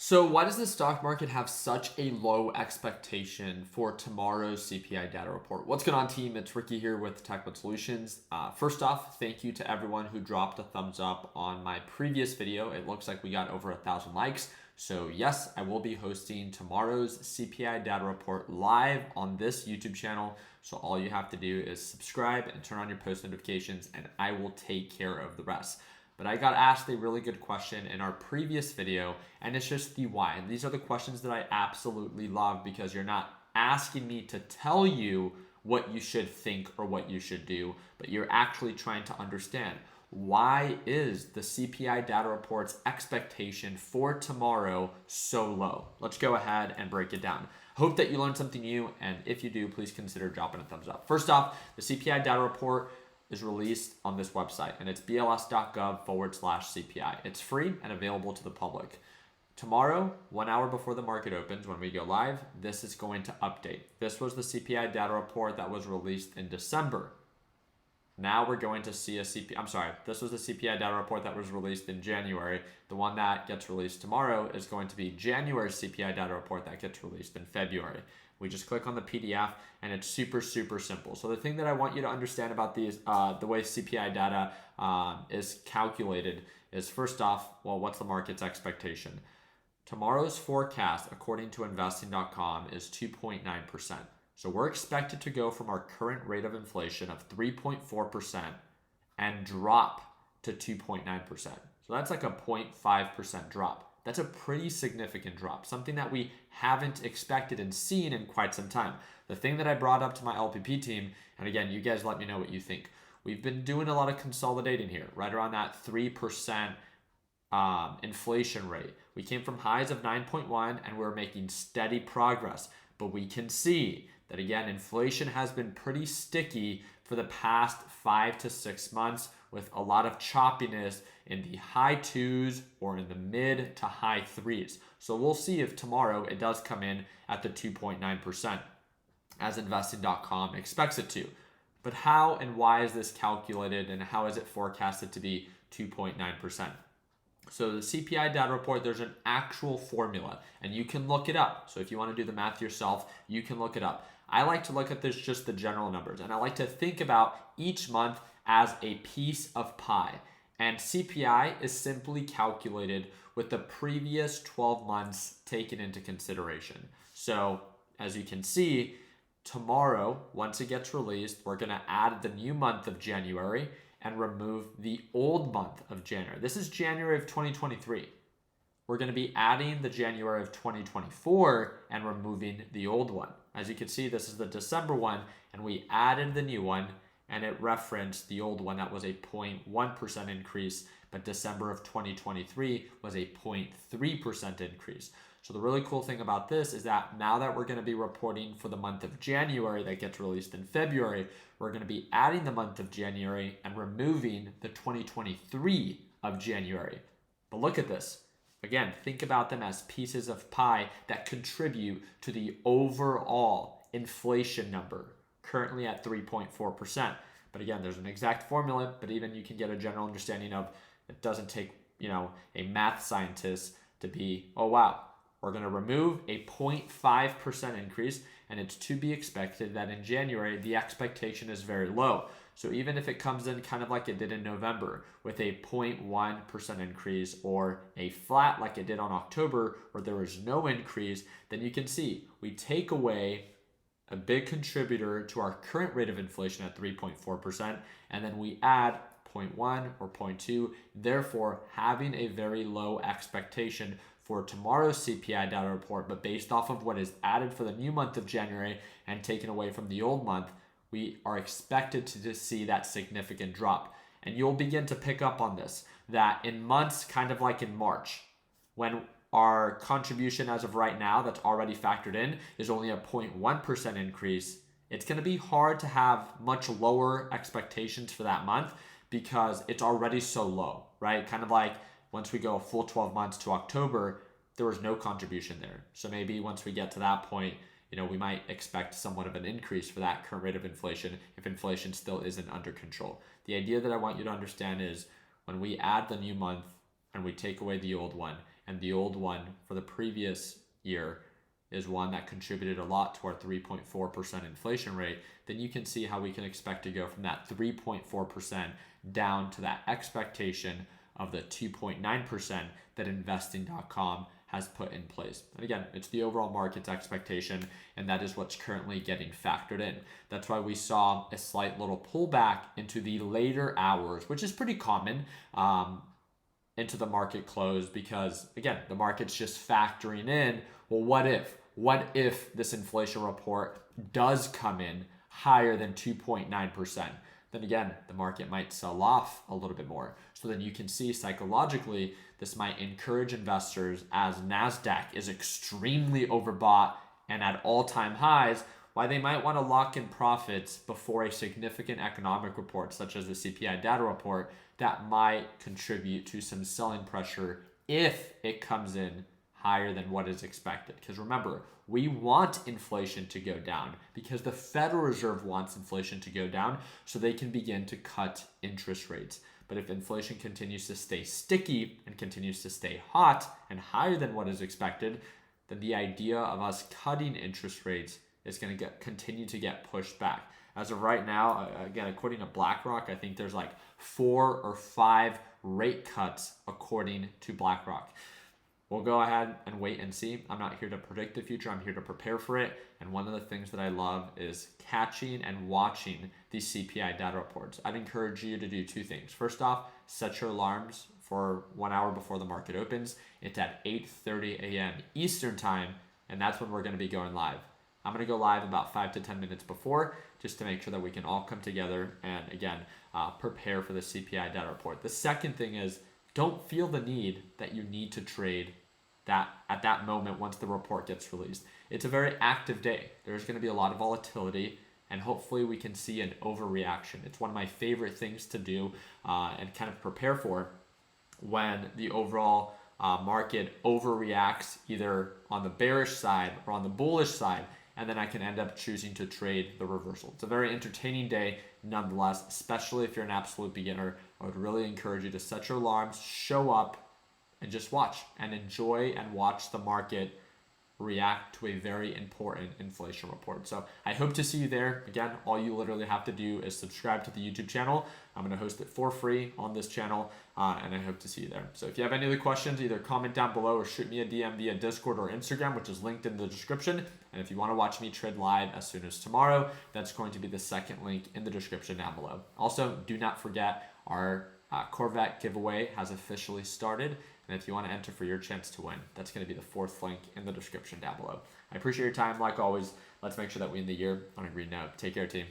So why does the stock market have such a low expectation for tomorrow's CPI data report? What's going on, team? It's Ricky here with TechBud Solutions. First off, thank you to everyone who dropped a thumbs up on my previous video. It looks like we got over 1,000 likes. So yes, I will be hosting tomorrow's CPI data report live on this YouTube channel. So all you have to do is subscribe and turn on your post notifications, and I will take care of the rest. But I got asked a really good question in our previous video, and it's just the why. And these are the questions that I absolutely love because you're not asking me to tell you what you should think or what you should do, but you're actually trying to understand why is the CPI data report's expectation for tomorrow so low? Let's go ahead and break it down. Hope that you learned something new, and if you do, please consider dropping a thumbs up. First off, the CPI data report is released on this website, and it's bls.gov/CPI. It's free and available to the public. Tomorrow, 1 hour before the market opens, when we go live, this is going to update. This was the CPI data report that was released in December. Now we're going to see this was the CPI data report that was released in January. The one that gets released tomorrow is going to be January's CPI data report that gets released in February. We just click on the PDF, and it's super, super simple. So the thing that I want you to understand about these, the way CPI data is calculated is, first off, well, what's the market's expectation? Tomorrow's forecast, according to investing.com, is 2.9%. So we're expected to go from our current rate of inflation of 3.4% and drop to 2.9%. So that's like a 0.5% drop. That's a pretty significant drop, something that we haven't expected and seen in quite some time. The thing that I brought up to my LPP team, and again, you guys let me know what you think. We've been doing a lot of consolidating here, right around that 3% inflation rate. We came from highs of 9.1 and we're making steady progress. But we can see that, again, inflation has been pretty sticky for the past 5 to 6 months, with a lot of choppiness in the high 2s or in the mid to high 3s. So we'll see if tomorrow it does come in at the 2.9% as investing.com expects it to. But how and why is this calculated, and how is it forecasted to be 2.9%? So the CPI data report, there's an actual formula, and you can look it up. So if you want to do the math yourself, you can look it up. I like to look at this just the general numbers, and I like to think about each month as a piece of pie. And CPI is simply calculated with the previous 12 months taken into consideration. So as you can see, tomorrow, once it gets released, we're going to add the new month of January and remove the old month of January. This is January of 2023. We're going to be adding the January of 2024 and removing the old one. As you can see, this is the December one, and we added the new one, and it referenced the old one that was a 0.1% increase, but December of 2023 was a 0.3% increase. So the really cool thing about this is that now that we're going to be reporting for the month of January that gets released in February, we're going to be adding the month of January and removing the 2023 of January. But look at this. Again, think about them as pieces of pie that contribute to the overall inflation number, currently at 3.4%. But again, there's an exact formula, but even you can get a general understanding of it doesn't take, a math scientist to be, oh wow, we're going to remove a 0.5% increase, and it's to be expected that in January, the expectation is very low. So even if it comes in kind of like it did in November with a 0.1% increase, or a flat like it did on October where there was no increase, then you can see we take away a big contributor to our current rate of inflation at 3.4%, and then we add 0.1 or 0.2, therefore having a very low expectation for tomorrow's CPI data report. But based off of what is added for the new month of January and taken away from the old month, we are expected to see that significant drop. And you'll begin to pick up on this, that in months kind of like in March, when our contribution as of right now that's already factored in is only a 0.1% increase, it's going to be hard to have much lower expectations for that month because it's already so low, right? Kind of like once we go a full 12 months to October, there was no contribution there. So maybe once we get to that point, we might expect somewhat of an increase for that current rate of inflation if inflation still isn't under control. The idea that I want you to understand is when we add the new month and we take away the old one, and the old one for the previous year is one that contributed a lot to our 3.4% inflation rate, then you can see how we can expect to go from that 3.4% down to that expectation of the 2.9% that investing.com has put in place. And again, it's the overall market's expectation, and that is what's currently getting factored in. That's why we saw a slight little pullback into the later hours, which is pretty common into the market close, because again, the market's just factoring in, well, what if this inflation report does come in higher than 2.9%? Then again, the market might sell off a little bit more. So then you can see psychologically, this might encourage investors, as NASDAQ is extremely overbought and at all-time highs, why they might want to lock in profits before a significant economic report, such as the CPI data report, that might contribute to some selling pressure if it comes in higher than what is expected. Because remember, we want inflation to go down because the Federal Reserve wants inflation to go down so they can begin to cut interest rates. But if inflation continues to stay sticky and continues to stay hot and higher than what is expected, then the idea of us cutting interest rates is going to continue to get pushed back. As of right now, again, according to BlackRock, I think there's like 4 or 5 rate cuts according to BlackRock. We'll go ahead and wait and see. I'm not here to predict the future. I'm here to prepare for it. And one of the things that I love is catching and watching these CPI data reports. I'd encourage you to do 2 things. First off, set your alarms for 1 hour before the market opens. It's at 8:30 a.m. Eastern time, and that's when we're going to be going live. I'm going to go live about 5 to 10 minutes before, just to make sure that we can all come together and, again, prepare for the CPI data report. The second thing is, don't feel the need that you need to trade that at that moment once the report gets released. It's a very active day. There's going to be a lot of volatility, and hopefully we can see an overreaction. It's one of my favorite things to do and kind of prepare for when the overall market overreacts either on the bearish side or on the bullish side, and then I can end up choosing to trade the reversal. It's a very entertaining day nonetheless, especially if you're an absolute beginner. I would really encourage you to set your alarms, show up, and just watch and enjoy and watch the market react to a very important inflation report. So I hope to see you there. Again, all you literally have to do is subscribe to the YouTube channel. I'm going to host it for free on this channel, and I hope to see you there. So if you have any other questions, either comment down below or shoot me a DM via Discord or Instagram, which is linked in the description. And if you want to watch me trade live as soon as tomorrow, that's going to be the second link in the description down below. Also, do not forget our Corvette giveaway has officially started. And if you want to enter for your chance to win, that's going to be the 4th link in the description down below. I appreciate your time. Like always, let's make sure that we end the year on a green note. Take care, team.